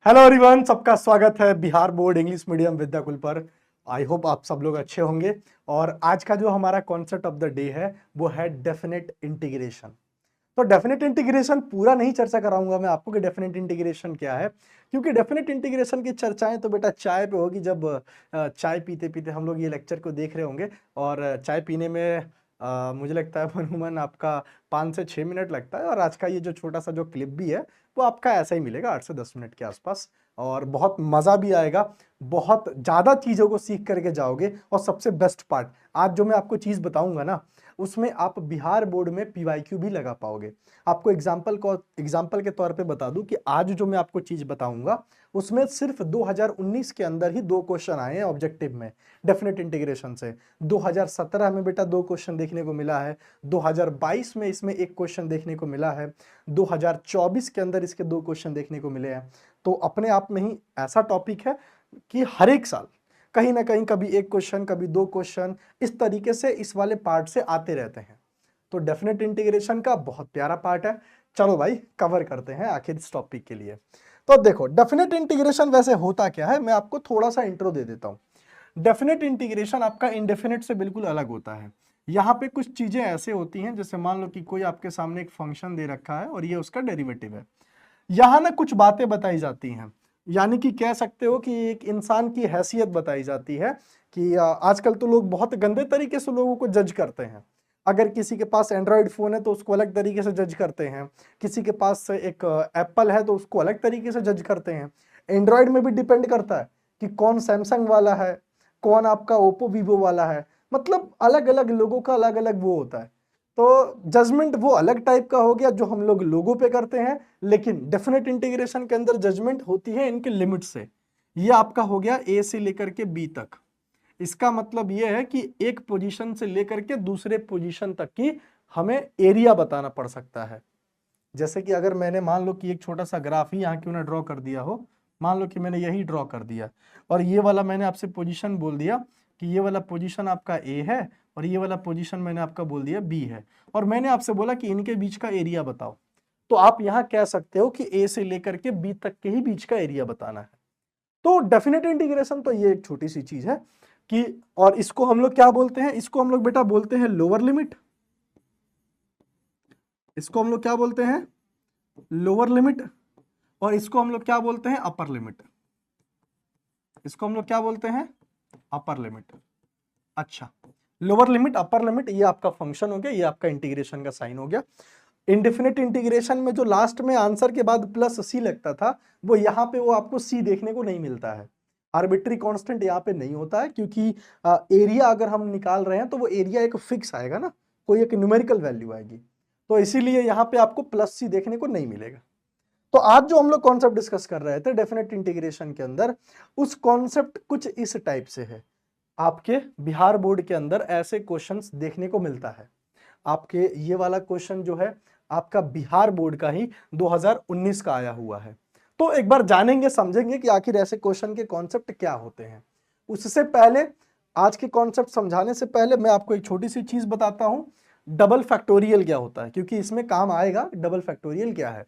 Hello everyone, सबका स्वागत है Bihar board English medium Vidyakul पर। आई होप आप सब लोग अच्छे होंगे। और आज का जो हमारा कॉन्सेप्ट ऑफ द डे है वो है डेफिनेट इंटीग्रेशन। तो डेफिनेट इंटीग्रेशन पूरा नहीं चर्चा कराऊंगा मैं आपको कि डेफिनेट इंटीग्रेशन क्या है, क्योंकि डेफिनेट इंटीग्रेशन की चर्चाएं तो बेटा चाय पे होगी, जब चाय पीते पीते हम लोग ये लेक्चर को देख रहे होंगे। और चाय पीने में मुझे लगता है अमूमन आपका 5 से 6 मिनट लगता है, और आज का ये जो छोटा सा जो क्लिप भी है वो आपका ऐसा ही मिलेगा 8 से 10 मिनट के आसपास। और बहुत मज़ा भी आएगा, बहुत ज़्यादा चीज़ों को सीख करके जाओगे। और सबसे बेस्ट पार्ट, आज जो मैं आपको चीज़ बताऊंगा ना, उसमें आप बिहार बोर्ड में पीवाईक्यू भी लगा पाओगे। आपको एग्जाम्पल के तौर पे बता दूं कि आज जो मैं आपको चीज़ बताऊंगा उसमें सिर्फ 2019 के अंदर ही 2 क्वेश्चन आए हैं ऑब्जेक्टिव में डेफिनेट इंटीग्रेशन से। 2017 में बेटा 2 क्वेश्चन देखने को मिला है, 2022 में इसमें 1 क्वेश्चन देखने को मिला है, 2024 के अंदर इसके 2 क्वेश्चन देखने को मिले हैं। तो अपने आप में ही ऐसा टॉपिक है कि हर एक साल कहीं ना कहीं कभी 1 क्वेश्चन, कभी 2 क्वेश्चन, इस तरीके से इस वाले पार्ट से आते रहते हैं। तो डेफिनेट इंटीग्रेशन का बहुत प्यारा पार्ट है। चलो भाई कवर करते हैं आखिर इस टॉपिक के लिए। तो देखो, डेफिनेट इंटीग्रेशन वैसे होता क्या है, मैं आपको थोड़ा सा इंट्रो दे देता हूं। डेफिनेट इंटीग्रेशन आपका इंडेफिनेट से बिल्कुल अलग होता है। यहाँ पे कुछ चीजें ऐसे होती हैं, जैसे मान लो कि कोई आपके सामने एक फंक्शन दे रखा है और ये उसका डेरिवेटिव है। यहाँ ना कुछ बातें बताई जाती हैं, यानी कि कह सकते हो कि एक इंसान की हैसियत बताई जाती है कि आजकल तो लोग बहुत गंदे तरीके से लोगों को जज करते हैं। अगर किसी के पास एंड्रॉयड फोन है तो उसको अलग तरीके से जज करते हैं, किसी के पास एक एप्पल है तो उसको अलग तरीके से जज करते हैं। एंड्रॉयड में भी डिपेंड करता है कि कौन सैमसंग वाला है, कौन आपका ओप्पो वीवो वाला है। मतलब अलग अलग लोगों का अलग अलग वो होता है। तो जजमेंट वो अलग टाइप का हो गया जो हम लोग लोगों पे करते हैं, लेकिन डेफिनेट इंटीग्रेशन के अंदर जजमेंट होती है इनके लिमिट से। ये आपका हो गया ए से लेकर के बी तक। इसका मतलब ये है कि एक पोजीशन से लेकर के दूसरे पोजीशन तक की हमें एरिया बताना पड़ सकता है। जैसे कि अगर मैंने मान लो कि एक छोटा सा ग्राफ ही यहाँ क्यों ना ड्रॉ कर दिया हो, मान लो कि मैंने यही ड्रॉ कर दिया और ये वाला मैंने आपसे पोजीशन बोल दिया कि ये वाला पोजीशन आपका ए है और ये वाला पोजीशन मैंने आपका बोल दिया बी है, और मैंने आपसे बोला कि इनके बीच का एरिया बताओ। तो आप यहाँ कह सकते हो कि ए से लेकर के बी तक के ही बीच का एरिया बताना है। तो डेफिनेट इंटीग्रेशन तो ये एक छोटी सी चीज है कि, और इसको हम लोग क्या बोलते हैं, इसको हम लोग बेटा बोलते हैं लोअर लिमिट। इसको हम लोग क्या बोलते हैं, लोअर लिमिट। और इसको हम लोग क्या बोलते हैं, अपर लिमिट। इसको हम लोग क्या बोलते हैं, अपर लिमिट। अच्छा, लोअर लिमिट, अपर लिमिट, ये आपका फंक्शन हो गया, ये आपका इंटीग्रेशन का साइन हो गया। इंडेफिनिट इंटीग्रेशन में जो लास्ट में आंसर के बाद प्लस सी लगता था, वो यहाँ पे वो आपको सी देखने को नहीं मिलता है। आर्बिट्री कांस्टेंट यहाँ पे नहीं होता है, क्योंकि एरिया अगर हम निकाल रहे हैं तो वो एरिया एक फिक्स आएगा ना, कोई एक न्यूमेरिकल वैल्यू आएगी। तो इसीलिए यहाँ पे आपको प्लस सी देखने को नहीं मिलेगा। तो आज जो हम लोग कॉन्सेप्ट डिस्कस कर रहे थे डेफिनेट इंटीग्रेशन के अंदर, उस कॉन्सेप्ट कुछ इस टाइप से है। आपके बिहार बोर्ड के अंदर ऐसे क्वेश्चंस देखने को मिलता है। आपके ये वाला क्वेश्चन जो है आपका बिहार बोर्ड का ही 2019 का आया हुआ है। तो एक बार जानेंगे समझेंगे कि आखिर ऐसे क्वेश्चन के कॉन्सेप्ट क्या होते हैं। उससे पहले, आज के कॉन्सेप्ट समझाने से पहले मैं आपको एक छोटी सी चीज बताता हूं, डबल फैक्टोरियल क्या होता है, क्योंकि इसमें काम आएगा। डबल फैक्टोरियल क्या है,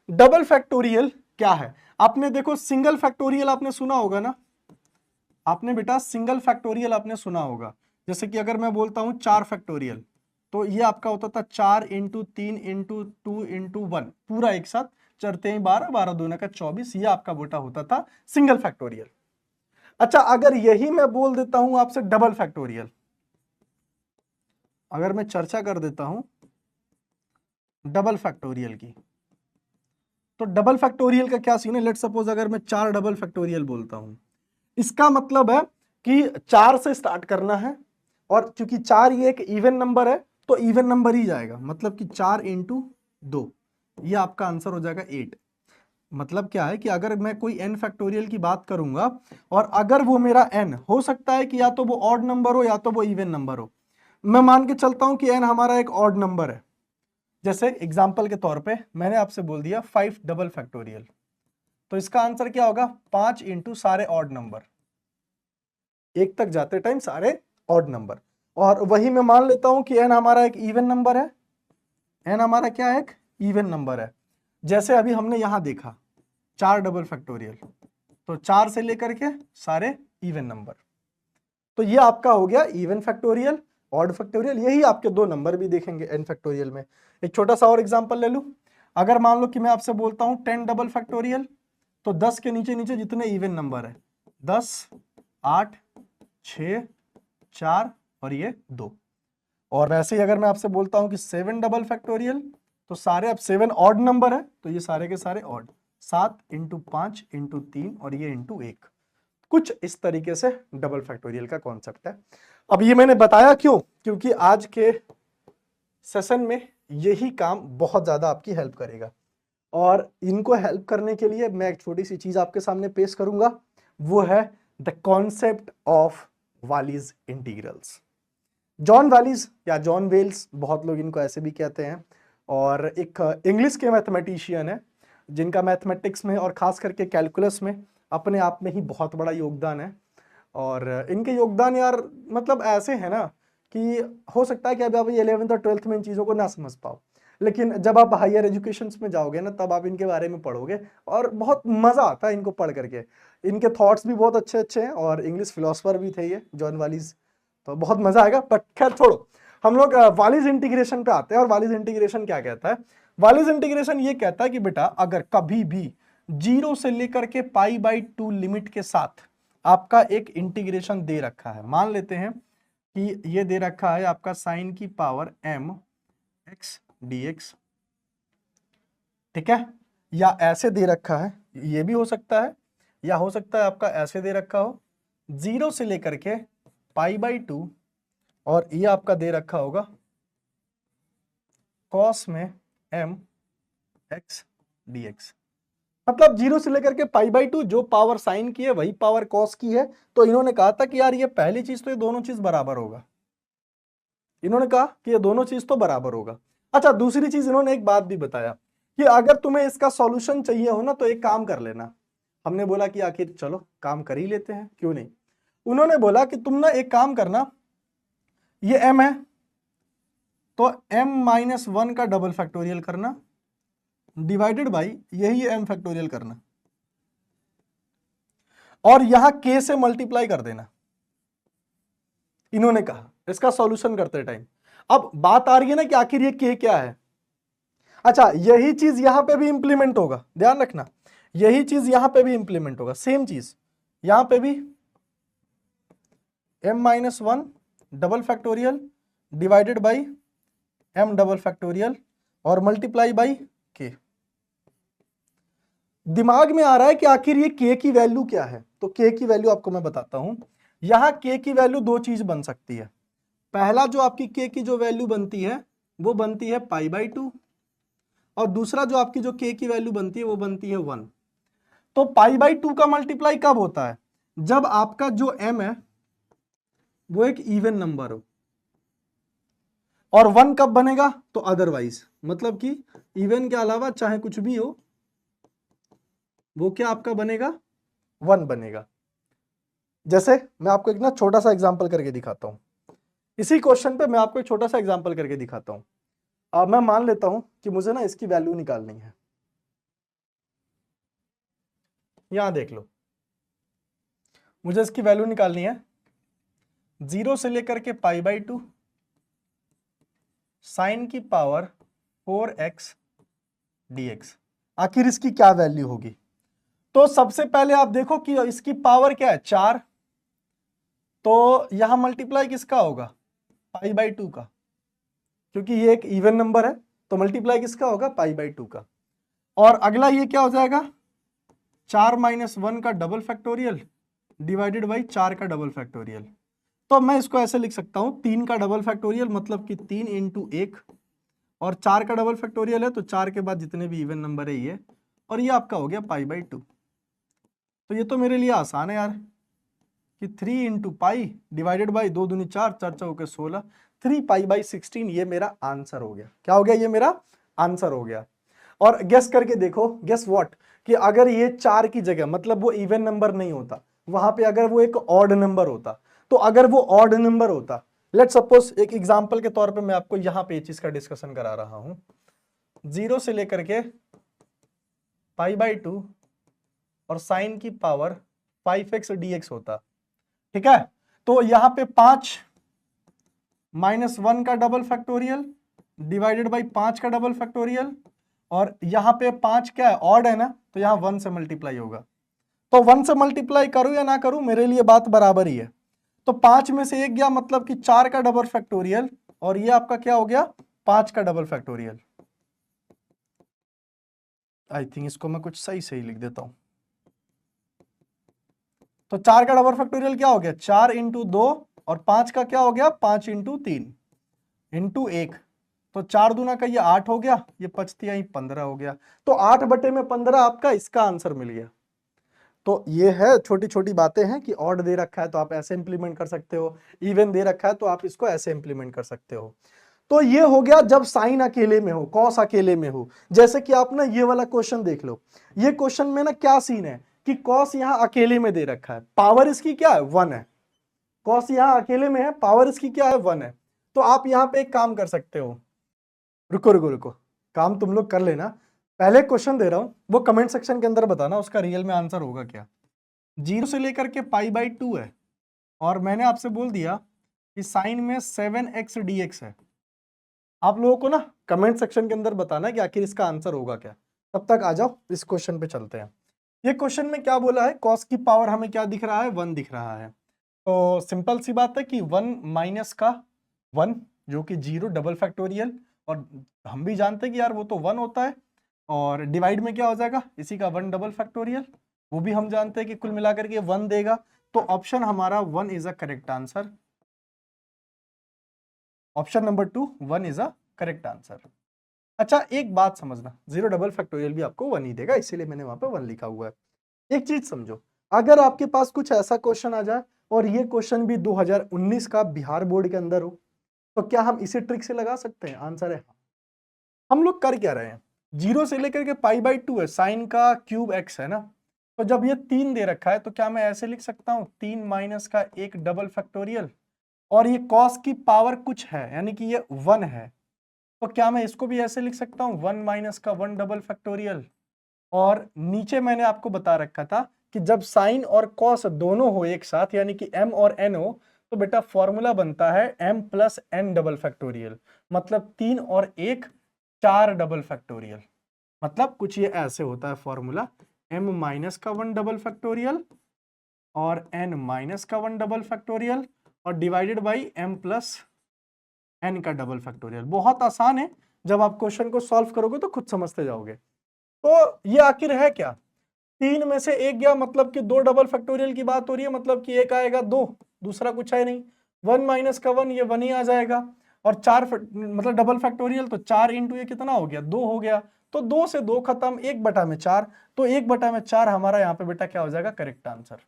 डबल फैक्टोरियल क्या है, आपने देखो सिंगल फैक्टोरियल आपने सुना होगा ना, आपने बेटा सिंगल फैक्टोरियल आपने सुना होगा। जैसे कि अगर मैं बोलता हूं 4 फैक्टोरियल, तो ये आपका होता था 4 इंटू 3 इंटू 2 इंटू 1, पूरा एक साथ, चरते हैं 12, 12 दूना का 24, ये आपका बेटा होता था सिंगल फैक्टोरियल। अच्छा, अगर यही मैं बोल देता हूं आपसे डबल फैक्टोरियल, अगर मैं चर्चा कर देता हूं डबल फैक्टोरियल की, तो डबल फैक्टोरियल का क्या सीन है। लेट सपोज अगर मैं 4 डबल फैक्टोरियल बोलता हूं, इसका मतलब है कि 4 से स्टार्ट करना है, और क्योंकि 4 ये एक इवन नंबर है तो इवन नंबर ही जाएगा, मतलब कि 4 इंटू 2, ये आपका आंसर हो जाएगा 8। मतलब क्या है कि अगर मैं कोई n फैक्टोरियल की बात करूंगा और अगर वो मेरा n हो सकता है कि या तो वो ऑड नंबर हो या तो वो इवन नंबर हो, मैं मान के चलता हूं कि n हमारा एक ऑड नंबर है। जैसे एग्जाम्पल के तौर पे मैंने आपसे बोल दिया 5 डबल फैक्टोरियल, तो इसका आंसर क्या होगा, 5 इंटू सारे ऑड नंबर, एक तक जाते टाइम सारे ऑड नंबर। और वही मैं मान लेता हूं कि n हमारा एक इवन नंबर है, n हमारा क्या है, एक इवन नंबर है। जैसे अभी हमने यहां देखा 4 डबल फैक्टोरियल, तो 4 से लेकर के सारे इवन नंबर। तो ये आपका हो गया इवन फैक्टोरियल, ऑड फैक्टोरियल। यही आपके दो नंबर भी देखेंगे एन फैक्टोरियल में। एक छोटा सा और एग्जांपल ले लूं, अगर मान लो कि मैं आपसे बोलता हूं 10 डबल फैक्टोरियल, तो 10 के नीचे नीचे जितने इवन नंबर है 10, 8, 6, 4 और ये 2। और वैसे ही अगर मैं आपसे बोलता हूं कि 7 डबल फैक्टोरियल, तो सारे, अब 7 ऑड नंबर है तो ये सारे के सारे ऑड, 7 इंटू 5 इंटू 3 और ये इंटू 1। कुछ इस तरीके से डबल फैक्टोरियल का कॉन्सेप्ट है। अब ये मैंने बताया क्यों, क्योंकि आज के सेशन में यही काम बहुत ज्यादा आपकी हेल्प करेगा। और इनको हेल्प करने के लिए मैं एक छोटी सी चीज आपके सामने पेश करूंगा, वो है the concept of Wallis integrals. John Wallis या जॉन वेल्स, बहुत लोग इनको ऐसे भी कहते हैं, और एक इंग्लिश के मैथमेटिशियन है जिनका मैथमेटिक्स में और खास करके कैलकुलस में अपने आप में ही बहुत बड़ा योगदान है। और इनके योगदान यार मतलब ऐसे है ना कि हो सकता है कि अभी आप 11th और 12th में इन चीज़ों को ना समझ पाओ, लेकिन जब आप हायर एजुकेशन में जाओगे ना तब आप इनके बारे में पढ़ोगे और बहुत मज़ा आता है इनको पढ़ करके। इनके थॉट्स भी बहुत अच्छे अच्छे हैं और इंग्लिश फिलोसफर भी थे ये जॉन वालीज, तो बहुत मज़ा आएगा। बट खैर छोड़ो, हम लोग वालीज इंटीग्रेशन पे आते हैं। और वालीज इंटीग्रेशन क्या कहता है? वालीज इंटीग्रेशन ये कहता है कि बेटा अगर कभी भी 0 से लेकर के π/2 लिमिट के साथ आपका एक इंटीग्रेशन दे रखा है, मान लेते हैं कि ये दे रखा है आपका sin की पावर m x dx, ठीक है, या ऐसे दे रखा है, ये भी हो सकता है, या हो सकता है आपका ऐसे दे रखा हो 0 से लेकर के π/2 और ये आपका दे रखा होगा cos में m x dx। मतलब 0 से लेकर के π/2 जो पावर साइन की है वही पावर कॉस की है। तो इन्होंने कहा था कि यार ये पहली चीज तो ये दोनों चीज बराबर होगा, इन्होंने कहा कि ये दोनों चीज तो बराबर होगा। अच्छा, दूसरी चीज इन्होंने एक बात भी बताया कि अगर तुम्हें इसका सॉल्यूशन चाहिए हो ना तो एक काम कर लेना। हमने बोला कि आखिर चलो काम कर ही लेते हैं, क्यों नहीं। उन्होंने बोला कि तुम ना एक काम करना, ये m है तो m-1 का डबल फैक्टोरियल करना डिवाइडेड बाई यही m फैक्टोरियल करना और यहां k से मल्टीप्लाई कर देना। इन्होंने कहा इसका सॉल्यूशन करते टाइम। अब बात आ रही है ना कि आखिर ये k क्या है। अच्छा, यही चीज यहां पे भी इंप्लीमेंट होगा, ध्यान रखना, यही चीज यहां पे भी इंप्लीमेंट होगा, सेम चीज यहां पे भी m-1 double factorial divided by m double factorial और मल्टीप्लाई बाई k। दिमाग में आ रहा है कि आखिर ये k की वैल्यू क्या है, तो k की वैल्यू आपको मैं बताता हूं। यहां k की वैल्यू दो चीज बन सकती है। पहला जो आपकी k की जो वैल्यू बनती है वो बनती है π/2 और दूसरा जो आपकी जो k की वैल्यू बनती है वो बनती है 1। तो π/2 का मल्टीप्लाई कब होता है? जब आपका जो m है वो एक इवन नंबर हो। और 1 कब बनेगा? तो अदरवाइज, मतलब कि इवन के अलावा चाहे कुछ भी हो वो क्या आपका बनेगा? 1 बनेगा। जैसे मैं आपको एक ना छोटा सा एग्जांपल करके दिखाता हूं। इसी क्वेश्चन पे मैं आपको एक छोटा सा एग्जांपल करके दिखाता हूं। अब मैं मान लेता हूं कि मुझे ना इसकी वैल्यू निकालनी है। यहां देख लो, मुझे इसकी वैल्यू निकालनी है 0 से लेकर के π/2 साइन की पावर 4x dx। आखिर इसकी क्या वैल्यू होगी? तो सबसे पहले आप देखो कि इसकी पावर क्या है, 4, तो यहां मल्टीप्लाई किसका होगा? π/2 का, क्योंकि ये एक इवन नंबर है तो मल्टीप्लाई किसका होगा? π/2 का। और अगला ये क्या हो जाएगा? 4 - 1 का डबल फैक्टोरियल डिवाइडेड बाई 4 का डबल फैक्टोरियल। तो मैं इसको ऐसे लिख सकता हूं 3 का डबल फैक्टोरियल मतलब कि 3 इंटू 1 और 4 का डबल फैक्टोरियल है तो 4 के बाद जितने भी इवन नंबर है ये, और ये आपका हो गया π/2। तो ये तो मेरे लिए आसान है यार कि 3 इंटू पाई डिवाइडेड बाई 2 दूनी 4, 4 चौके 16, 3π/16 ये मेरा आंसर हो गया। क्या हो गया? ये मेरा आंसर हो गया। और गेस करके देखो, गेस व्हाट, कि अगर ये 4 की जगह, मतलब वो इवन नंबर नहीं होता, वहां पे अगर वो एक ऑड नंबर होता, तो अगर वो ऑड नंबर होता, लेट सपोज एक एग्जांपल के तौर पे मैं आपको यहां पे चीज का डिस्कशन करा रहा हूं, 0 से लेकर के π/2 और साइन की पावर 5x dx होता, ठीक है। तो यहां पे 5 माइनस 1 का डबल फैक्टोरियल डिवाइडेड बाई 5 का डबल फैक्टोरियल, और यहां पे 5 क्या है, ऑड है ना, तो यहां 1 से मल्टीप्लाई होगा। तो 1 से मल्टीप्लाई करूं या ना करूं, मेरे लिए बात बराबर ही है। तो 5 में से 1 गया, मतलब कि 4 का डबल फैक्टोरियल, और ये आपका क्या हो गया, 5 का डबल फैक्टोरियल। आई थिंक इसको मैं कुछ सही सही लिख देता हूं। तो 4 का डबल फैक्टोरियल क्या हो गया, 4 इंटू 2, और 5 का क्या हो गया, 5 इंटू 3 इंटू 1। तो 4 दूना का ये 8 हो गया, ये पचती आई 15 हो गया। तो 8 बटे में 15 आपका इसका आंसर मिल गया। तो ये है, छोटी छोटी बातें हैं कि ऑड दे रखा है तो आप ऐसे इंप्लीमेंट कर सकते हो, इवन दे रखा है तो आप इसको ऐसे इंप्लीमेंट कर सकते हो। तो ये हो गया जब साइन अकेले में हो, कॉस अकेले में हो। जैसे कि आप ना ये वाला क्वेश्चन देख लो, ये क्वेश्चन में ना क्या सीन है कि कॉस यहां अकेले में दे रखा है, पावर इसकी क्या है, 1 है। कॉस यहां अकेले में है, पावर इसकी क्या है, 1 है। तो आप यहां पे एक काम कर सकते हो, रुको रुको रुको, काम तुम लोग कर लेना। पहले क्वेश्चन दे रहा हूं, वो कमेंट सेक्शन के अंदर बताना उसका रियल में आंसर होगा क्या। 0 से लेकर के π/2 है, और मैंने आपसे बोल दिया कि साइन में 7x dx है। आप लोगों को ना कमेंट सेक्शन के अंदर बताना कि आखिर इसका आंसर होगा क्या। तब तक आ जाओ, इस क्वेश्चन पे चलते हैं। ये क्वेश्चन में क्या बोला है, कॉस की पावर हमें क्या दिख रहा है, 1 दिख रहा है। तो सिंपल सी बात है कि 1 माइनस का 1 जो कि 0 डबल फैक्टोरियल, और हम भी जानते हैं कि यार वो तो 1 होता है, और डिवाइड में क्या हो जाएगा, इसी का 1 डबल फैक्टोरियल, वो भी हम जानते हैं कि कुल मिलाकर के 1 देगा। तो ऑप्शन हमारा 1 is a correct answer. Option number 2 1 is a correct answer. अच्छा एक बात समझना, 0 डबल फैक्टोरियल भी आपको 1 ही देगा, इसीलिए मैंने वहां पे 1 लिखा हुआ है। एक चीज समझो, अगर आपके पास कुछ ऐसा क्वेश्चन आ जाए और ये क्वेश्चन भी 2019 का बिहार बोर्ड के अंदर हो, तो क्या हम इसी ट्रिक से लगा सकते हैं, आंसर है हाँ। हम लोग कर क्या रहे हैं, 0 से लेकर के π/2 है, साइन का क्यूब x है ना। तो जब ये 3 दे रखा है तो क्या मैं ऐसे लिख सकता हूं, 3 माइनस का 1 डबल फैक्टोरियल, और ये कॉस की पावर कुछ है यानी कि ये 1 है, तो क्या मैं इसको भी ऐसे लिख सकता हूं, 1 माइनस का 1 डबल फैक्टोरियल। और नीचे मैंने आपको बता रखा था कि जब साइन और कॉस दोनों हो एक साथ, यानी कि m और n हो, तो बेटा फॉर्मूला बनता है m plus n double factorial, मतलब 3 और 1 4 डबल फैक्टोरियल। मतलब कुछ ये ऐसे होता है फॉर्मूला, m माइनस का 1 डबल फैक्टोरियल और n माइनस का 1 डबल फैक्टोरियल, और divided by m plus n का डबल फैक्टोरियल। बहुत आसान है, जब आप क्वेश्चन को सॉल्व करोगे तो खुद समझते जाओगे। तो ये आखिर है क्या, 3 में से 1 गया, मतलब कि 2 डबल फैक्टोरियल की बात हो रही है, मतलब कि एक आएगा 2, दूसरा कुछ है नहीं। 1 माइनस का 1 ये 1 ही आ जाएगा, और 4 मतलब डबल फैक्टोरियल, तो 4 इंटू ये कितना हो गया, 2 हो गया। तो 2 से 2 खत्म, 1/4, तो 1/4 हमारा यहाँ पे बेटा क्या हो जाएगा, करेक्ट आंसर।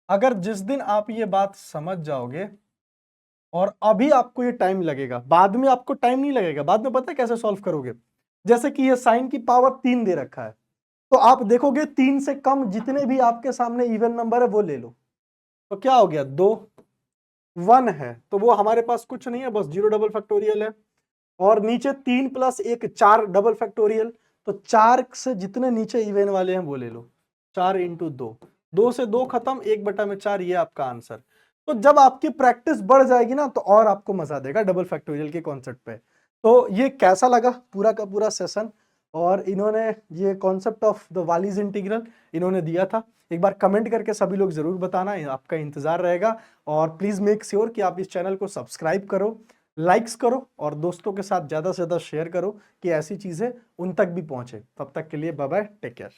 अगर जिस दिन आप ये बात समझ जाओगे, और अभी आपको ये टाइम लगेगा, बाद में आपको टाइम नहीं लगेगा, बाद में पता है कैसे सॉल्व करोगे। जैसे कि ये साइन की पावर 3 दे रखा है, तो आप देखोगे 3 से कम जितने भी आपके सामने इवन नंबर है वो ले लो। तो क्या हो गया, 2 1 है, तो वो हमारे पास कुछ नहीं है, बस 0 डबल फैक्टोरियल है। और नीचे 3 प्लस 1 4 डबल फैक्टोरियल, तो 4 से जितने नीचे इवन वाले हैं वो ले लो, 4 इंटू 2, 2 से 2 खत्म, 1/4, ये आपका आंसर। तो जब आपकी प्रैक्टिस बढ़ जाएगी ना, तो और आपको मजा देगा डबल फैक्टोरियल के कॉन्सेप्ट पे। तो ये कैसा लगा पूरा का पूरा सेशन, और इन्होंने ये कॉन्सेप्ट ऑफ द वालीज इंटीग्रल इन्होंने दिया था, एक बार कमेंट करके सभी लोग जरूर बताना, आपका इंतजार रहेगा। और प्लीज मेक श्योर कि आप इस चैनल को सब्सक्राइब करो, लाइक्स करो, और दोस्तों के साथ ज्यादा से ज्यादा शेयर करो कि ऐसी चीजें उन तक भी पहुंचे। तब तक के लिए बाय बाय, टेक केयर।